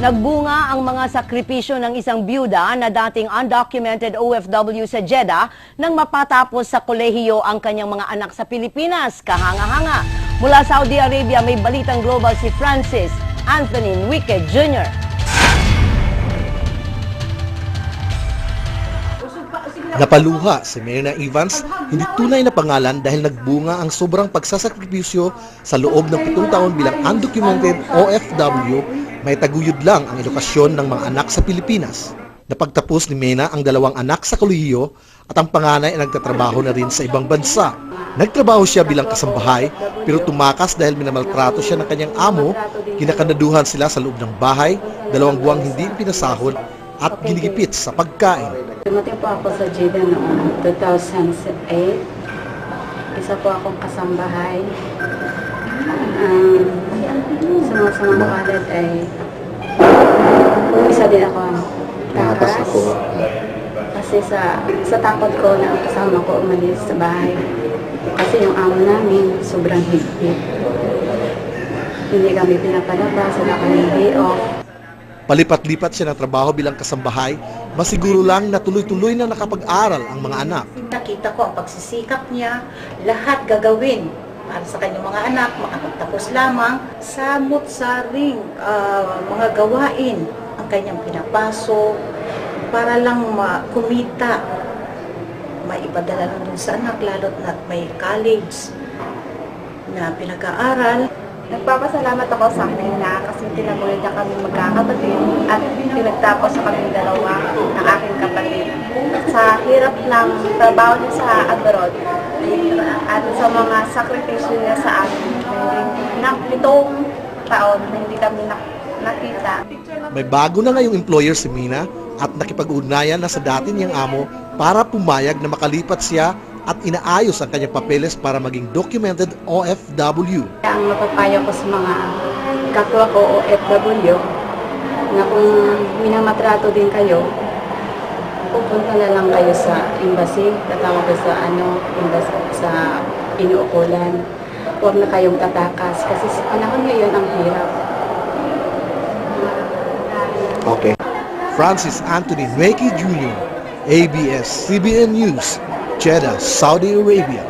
Nagbunga ang mga sakripisyo ng isang byuda na dating undocumented OFW sa Jeddah nang mapatapos sa kolehiyo ang kanyang mga anak sa Pilipinas. Kahanga-hanga. Mula Saudi Arabia, may balitang global si Francis Anthony Enrique Jr. Napaluha si Myrna Evans, hindi tunay na pangalan dahil nagbunga ang sobrang pagsasakripisyo sa loob ng 7 taon bilang undocumented OFW, may taguyod lang ang edukasyon ng mga anak sa Pilipinas. Napagtapos ni Myrna ang 2 anak sa kolehiyo at ang panganay ay nagtatrabaho na rin sa ibang bansa. Nagtrabaho siya bilang kasambahay pero tumakas dahil minamaltrato siya ng kanyang amo, kinakanaduhan sila sa loob ng bahay, 2 buwang hindi pinasahod at ginigipit sa pagkain. Dumating po ako sa Jeddah noong 2008. Isa po akong kasambahay. Sa mga wallet ay isa din ako takas. Kasi sa takot ko na ang kasama ko umalis sa bahay. Kasi yung amo namin sobrang higpit. Hindi kami pinapalabas, wala kami day off. Palipat-lipat siya ng trabaho bilang kasambahay, masiguro lang na tuloy-tuloy na nakapag-aral ang mga anak. Nakita ko ang pagsisikap niya, lahat gagawin para sa kanyang mga anak, makapagtapos lamang, samot-saring mga gawain ang kanyang pinapasok para lang kumita, maipadala lang dun sa anak, lalo't na may college na pinag-aaral. Nagpapasalamat ako sa akin na kasi tinamulan niya kami magkakapatid at pinagtapos sa kami 2 ng aking kapatid. Sa hirap ng trabaho niya sa abroad at sa mga sakripisyo niya sa amin, na 7 taon na hindi kami nakita. May bago na ngayong employer si Mina at nakipag-ugnayan na sa dati niyang amo para pumayag na makalipat siya at inaayos ang kanyang papeles para maging documented OFW. Ang mapapayo ko sa mga kapwa ko OFW na kung minamatrato din kayo, pupunta na lang kayo sa embassy, tatawag ko sa embassy, sa inuukulan. Huwag na kayong tatakas kasi sa panahon ngayon ang hirap. Okay. Francis Anthony Enrique Jr., ABS-CBN News, Jeddah, Saudi Arabia.